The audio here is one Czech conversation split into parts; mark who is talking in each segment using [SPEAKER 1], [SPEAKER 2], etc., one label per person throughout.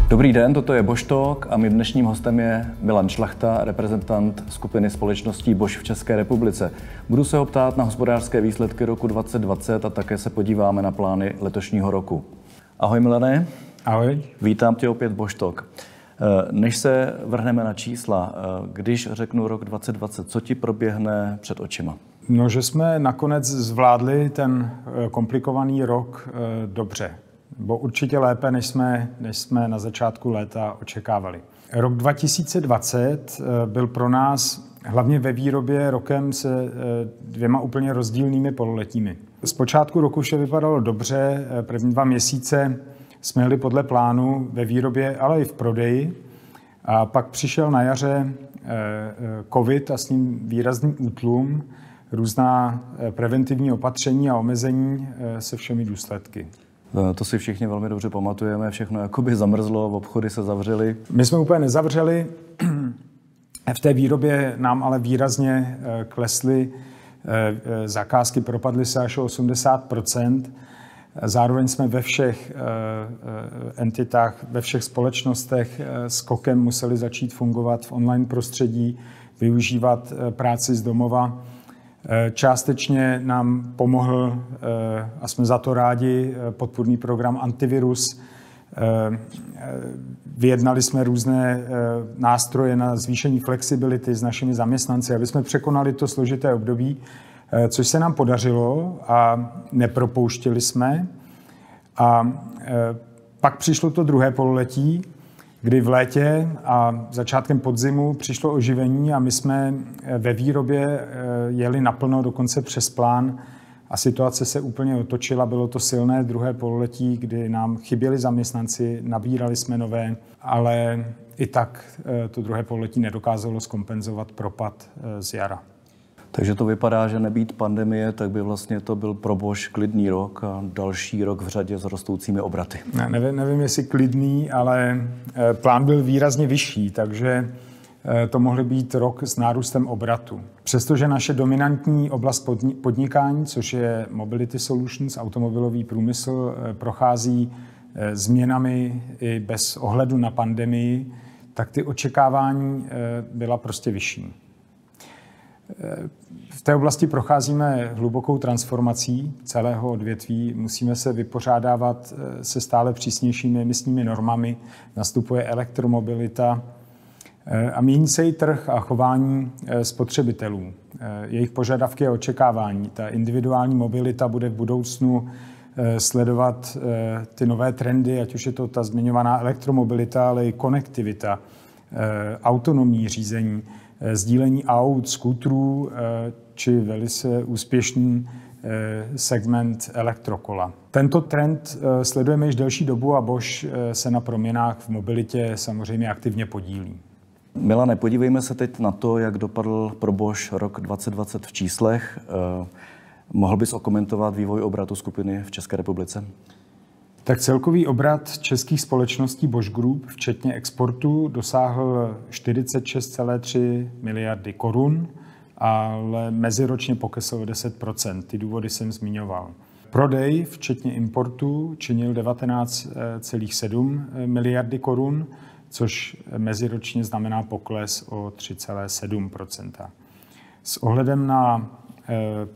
[SPEAKER 1] Dobrý den, toto je Bosch Talk a mým dnešním hostem je Milan Šlachta, reprezentant skupiny společností Bosch v České republice. Budu se ho ptát na hospodářské výsledky roku 2020 a také se podíváme na plány letošního roku. Ahoj Milane.
[SPEAKER 2] Ahoj.
[SPEAKER 1] Vítám tě opět Bosch Talk. Než se vrhneme na čísla, když řeknu rok 2020, co ti proběhne před očima?
[SPEAKER 2] No, že jsme nakonec zvládli ten komplikovaný rok dobře. Bo určitě lépe, než jsme na začátku léta očekávali. Rok 2020 byl pro nás hlavně ve výrobě rokem se dvěma úplně rozdílnými pololetími. Z počátku roku vše vypadalo dobře, první 2 měsíce jsme jeli podle plánu ve výrobě, ale i v prodeji. A pak přišel na jaře covid a s ním výrazný útlum, různá preventivní opatření a omezení se všemi důsledky.
[SPEAKER 1] To si všichni velmi dobře pamatujeme, všechno jakoby zamrzlo, obchody se zavřely.
[SPEAKER 2] My jsme úplně nezavřeli, v té výrobě nám ale výrazně klesly zakázky, propadly se až o 80%. Zároveň jsme ve všech entitách, ve všech společnostech skokem museli začít fungovat v online prostředí, využívat práci z domova. Částečně nám pomohl, a jsme za to rádi, podpůrný program Antivirus. Vyjednali jsme různé nástroje na zvýšení flexibility s našimi zaměstnanci, aby jsme překonali to složité období, což se nám podařilo a nepropouštěli jsme. A pak přišlo to druhé pololetí, kdy v létě a začátkem podzimu přišlo oživení a my jsme ve výrobě jeli naplno, dokonce přes plán a situace se úplně otočila. Bylo to silné druhé pololetí, kdy nám chyběli zaměstnanci, nabírali jsme nové, ale i tak to druhé pololetí nedokázalo zkompenzovat propad z jara.
[SPEAKER 1] Takže to vypadá, že nebýt pandemie, tak by vlastně to byl pro Bosch klidný rok a další rok v řadě s rostoucími obraty.
[SPEAKER 2] Nevím, jestli klidný, ale plán byl výrazně vyšší, takže to mohl být rok s nárůstem obratu. Přestože naše dominantní oblast podnikání, což je Mobility Solutions, automobilový průmysl, prochází změnami i bez ohledu na pandemii, tak ty očekávání byla prostě vyšší. V té oblasti procházíme hlubokou transformací celého odvětví. Musíme se vypořádávat se stále přísnějšími emisními normami. Nastupuje elektromobilita a mění se i trh a chování spotřebitelů. Jejich požadavky a očekávání. Ta individuální mobilita bude v budoucnu sledovat ty nové trendy, ať už je to ta zmiňovaná elektromobilita, ale i konektivita, autonomní řízení, sdílení aut, skutrů či velice úspěšný segment elektrokola. Tento trend sledujeme již delší dobu a Bosch se na proměnách v mobilitě samozřejmě aktivně podílí.
[SPEAKER 1] Milane, podívejme se teď na to, jak dopadl pro Bosch rok 2020 v číslech. Mohl bys okomentovat vývoj obratu skupiny v České republice?
[SPEAKER 2] Tak celkový obrat českých společností Bosch Group, včetně exportu, dosáhl 46,3 miliardy korun, ale meziročně poklesl o 10%. Ty důvody jsem zmiňoval. Prodej, včetně importu, činil 19,7 miliardy korun, což meziročně znamená pokles o 3,7%. S ohledem na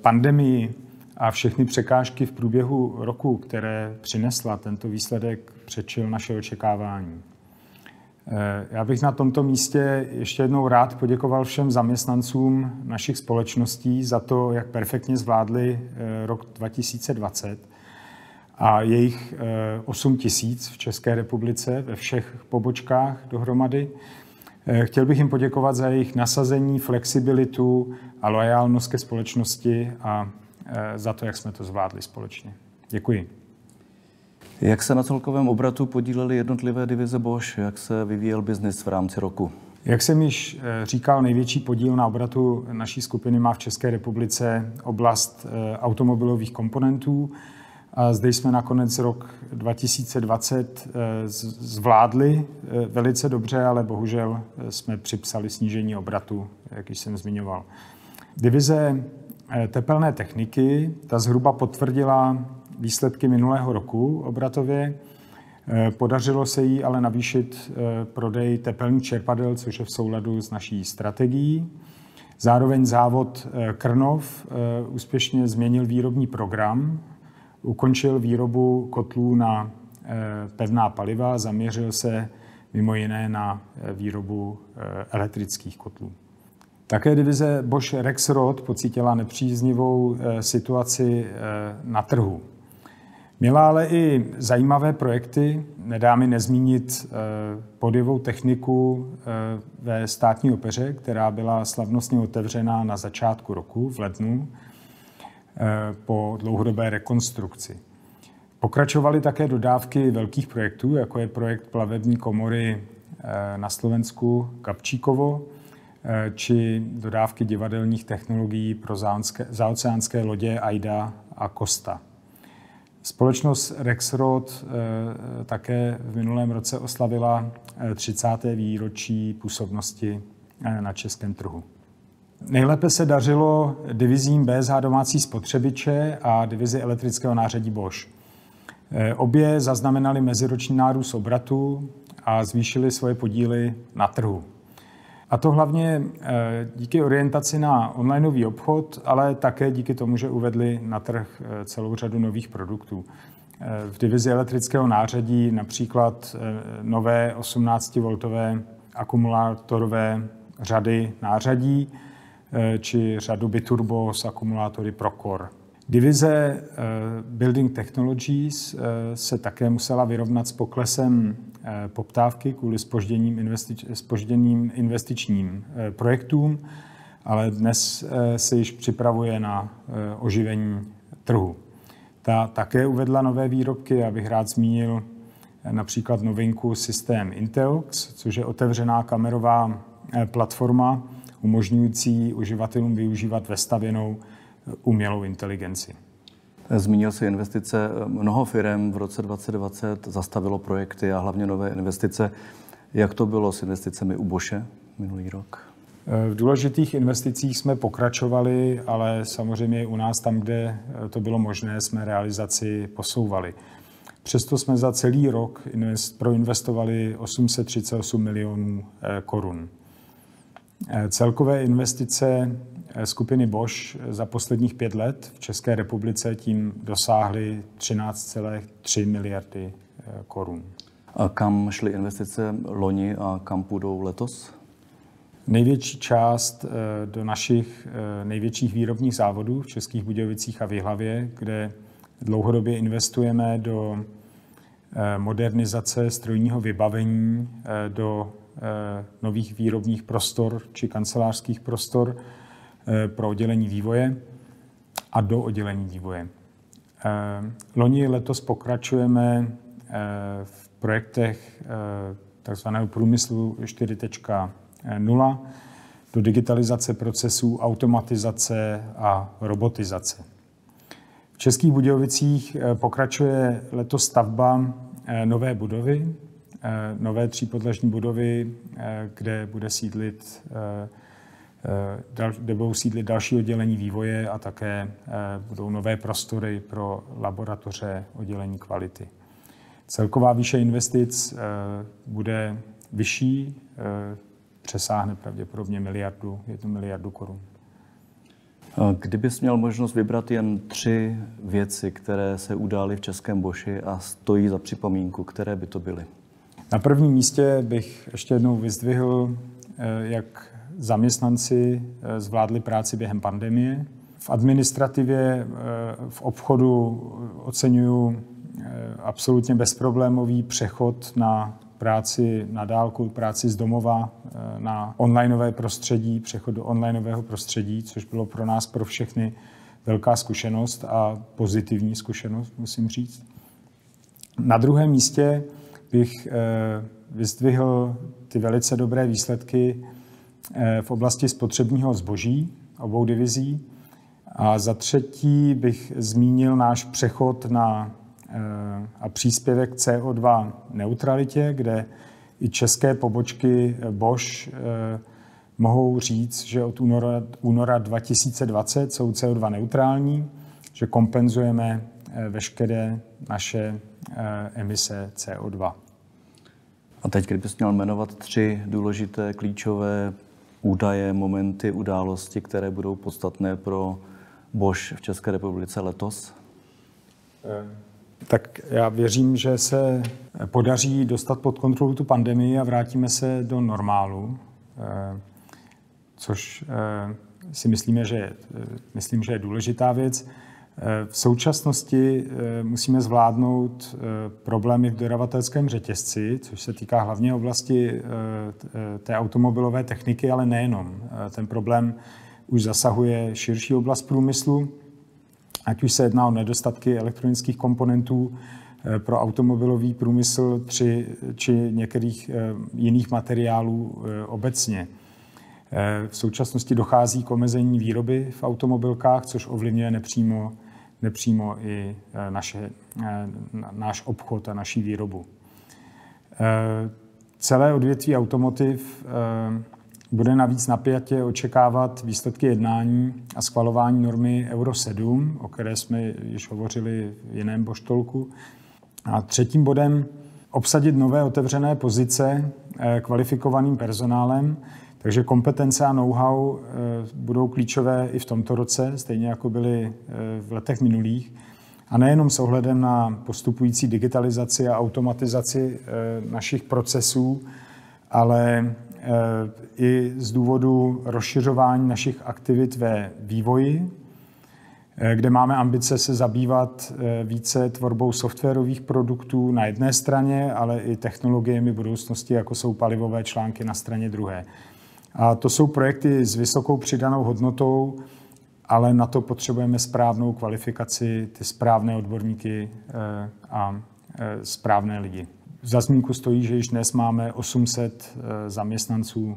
[SPEAKER 2] pandemii a všechny překážky v průběhu roku, které přinesla, tento výsledek předčil naše očekávání. Já bych na tomto místě ještě jednou rád poděkoval všem zaměstnancům našich společností za to, jak perfektně zvládli rok 2020 a jejich 8 000 v České republice ve všech pobočkách dohromady. Chtěl bych jim poděkovat za jejich nasazení, flexibilitu a loajálnost ke společnosti a za to, jak jsme to zvládli společně. Děkuji.
[SPEAKER 1] Jak se na celkovém obratu podílely jednotlivé divize Bosch? Jak se vyvíjel biznis v rámci roku?
[SPEAKER 2] Jak jsem již říkal, největší podíl na obratu naší skupiny má v České republice oblast automobilových komponentů. A zde jsme nakonec rok 2020 zvládli velice dobře, ale bohužel jsme připsali snížení obratu, jak již jsem zmiňoval. Divize tepelné techniky, ta zhruba potvrdila výsledky minulého roku obratově. Podařilo se jí ale navýšit prodej tepelných čerpadel, což je v souladu s naší strategií. Zároveň závod Krnov úspěšně změnil výrobní program, ukončil výrobu kotlů na pevná paliva, zaměřil se mimo jiné na výrobu elektrických kotlů. Také divize Bosch Rexroth pocítila nepříznivou situaci na trhu. Měla ale i zajímavé projekty. Nedá mi nezmínit podivou techniku ve Státní opeře, která byla slavnostně otevřena na začátku roku v lednu po dlouhodobé rekonstrukci. Pokračovaly také dodávky velkých projektů, jako je projekt plavební komory na Slovensku Kapčíkovo, či dodávky divadelních technologií pro zaoceánské lodě Aida a Costa. Společnost Rexroth také v minulém roce oslavila 30. výročí působnosti na českém trhu. Nejlépe se dařilo divizím BSH domácí spotřebiče a divizi elektrického nářadí Bosch. Obě zaznamenaly meziroční nárůst obratu a zvýšily svoje podíly na trhu. A to hlavně díky orientaci na onlineový obchod, ale také díky tomu, že uvedli na trh celou řadu nových produktů. V divizi elektrického nářadí například nové 18V akumulátorové řady nářadí či řadu biturbo s akumulátory Procore. Divize Building Technologies se také musela vyrovnat s poklesem poptávky kvůli zpožděným investičním projektům, ale dnes se již připravuje na oživení trhu. Ta také uvedla nové výrobky, abych rád zmínil například novinku systém Inteox, což je otevřená kamerová platforma umožňující uživatelům využívat vestavěnou umělou inteligenci.
[SPEAKER 1] Zmínil si investice. Mnoho firem v roce 2020 zastavilo projekty a hlavně nové investice. Jak to bylo s investicemi u Bosche minulý rok?
[SPEAKER 2] V důležitých investicích jsme pokračovali, ale samozřejmě i u nás tam, kde to bylo možné, jsme realizaci posouvali. Přesto jsme za celý rok proinvestovali 838 milionů korun. Celkové investice skupiny Bosch za posledních 5 let v České republice tím dosáhly 13,3 miliardy korun.
[SPEAKER 1] A kam šly investice loni a kam půjdou letos?
[SPEAKER 2] Největší část do našich největších výrobních závodů v Českých Budějovicích a v Jihlavě, kde dlouhodobě investujeme do modernizace strojního vybavení, do nových výrobních prostor či kancelářských prostor pro oddělení vývoje a do oddělení vývoje. Loni letos pokračujeme v projektech tzv. Průmyslu 4.0 do digitalizace procesů, automatizace a robotizace. V Českých Budějovicích pokračuje letos stavba nové budovy, nové 3podlažní budovy, kde budou sídlit další oddělení vývoje a také budou nové prostory pro laboratoře oddělení kvality. Celková výše investic bude vyšší, přesáhne pravděpodobně 1 miliardu korun.
[SPEAKER 1] Kdybys měl možnost vybrat jen 3 věci, které se udály v českém Boschi a stojí za připomínku, které by to byly?
[SPEAKER 2] Na prvním místě bych ještě jednou vyzdvihl, jak zaměstnanci zvládli práci během pandemie. V administrativě, v obchodu oceňuji absolutně bezproblémový přechod na práci na dálku, práci z domova, na onlineové prostředí, přechod do onlineového prostředí, což bylo pro nás, pro všechny velká zkušenost a pozitivní zkušenost, musím říct. Na druhém místě bych vyzdvihl ty velice dobré výsledky v oblasti spotřebního zboží obou divizí. A za třetí bych zmínil náš přechod a příspěvek CO2 neutralitě, kde i české pobočky Bosch mohou říct, že od února 2020 jsou CO2 neutrální, že kompenzujeme veškeré naše emise CO2.
[SPEAKER 1] A teď, kdybys měl jmenovat 3 důležité klíčové údaje, momenty, události, které budou podstatné pro Bosch v České republice letos?
[SPEAKER 2] Tak já věřím, že se podaří dostat pod kontrolu tu pandemii a vrátíme se do normálu, což si myslím, že je důležitá věc. V současnosti musíme zvládnout problémy v dodavatelském řetězci, což se týká hlavně oblasti té automobilové techniky, ale nejenom. Ten problém už zasahuje širší oblast průmyslu, ať už se jedná o nedostatky elektronických komponentů pro automobilový průmysl či některých jiných materiálů obecně. V současnosti dochází k omezení výroby v automobilkách, což ovlivňuje nepřímo i náš obchod a naši výrobu. Celé odvětví automotiv bude navíc napjatě očekávat výsledky jednání a schvalování normy Euro 7, o které jsme již hovořili v jiném Boštolku. A třetím bodem obsadit nové otevřené pozice kvalifikovaným personálem, takže kompetence a know-how budou klíčové i v tomto roce, stejně jako byly v letech minulých. A nejenom s ohledem na postupující digitalizaci a automatizaci našich procesů, ale i z důvodu rozšiřování našich aktivit ve vývoji, kde máme ambice se zabývat více tvorbou softwarových produktů na jedné straně, ale i technologiemi budoucnosti, jako jsou palivové články na straně druhé. A to jsou projekty s vysokou přidanou hodnotou, ale na to potřebujeme správnou kvalifikaci, ty správné odborníky a správné lidi. Za zmínku stojí, že již dnes máme 800 zaměstnanců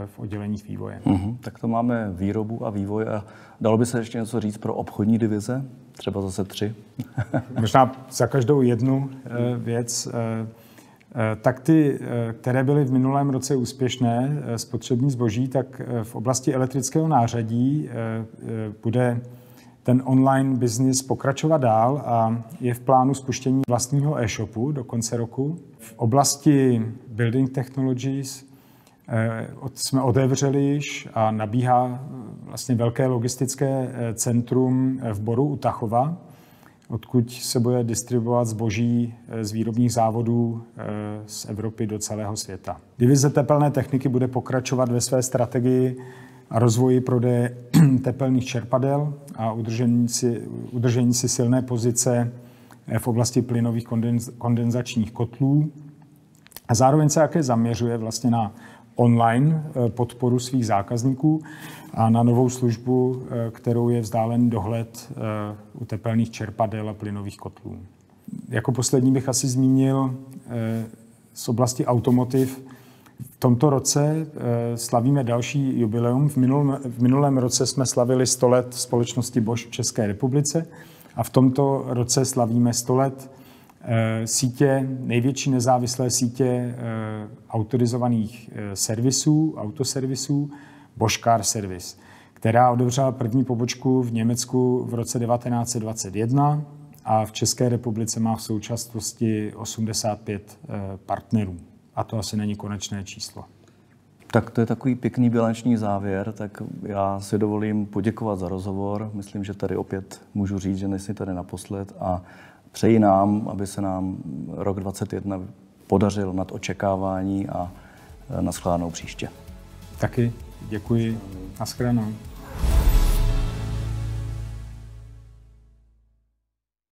[SPEAKER 2] v odděleních vývoje.
[SPEAKER 1] Tak to máme výrobu a vývoj. A dalo by se ještě něco říct pro obchodní divize? Třeba zase 3?
[SPEAKER 2] Možná za každou jednu věc. Tak ty, které byly v minulém roce úspěšné, spotřební zboží, tak v oblasti elektrického nářadí bude ten online business pokračovat dál a je v plánu spuštění vlastního e-shopu do konce roku. V oblasti Building Technologies jsme otevřeli již a nabíhá vlastně velké logistické centrum v Boru u Tachova, odkud se bude distribuovat zboží z výrobních závodů z Evropy do celého světa. Divize tepelné techniky bude pokračovat ve své strategii a rozvoji prodeje tepelných čerpadel a udržení si silné pozice v oblasti plynových kondenzačních kotlů. A zároveň se také zaměřuje vlastně na online podporu svých zákazníků a na novou službu, kterou je vzdálený dohled u tepelných čerpadel a plynových kotlů. Jako poslední bych asi zmínil z oblasti automotiv. V tomto roce slavíme další jubileum. V minulém roce jsme slavili 100 let společnosti Bosch v České republice a v tomto roce slavíme 100 let největší nezávislé sítě autorizovaných autoservisů Bosch Car Service, která otevřela první pobočku v Německu v roce 1921 a v České republice má v současnosti 85 partnerů. A to asi není konečné číslo.
[SPEAKER 1] Tak to je takový pěkný bilanční závěr, tak já si dovolím poděkovat za rozhovor. Myslím, že tady opět můžu říct, že nejsi tady naposled a přeji nám, aby se nám rok 2021 podařil nad očekávání a nashledanou příště.
[SPEAKER 2] Taky děkuji. Nashledanou.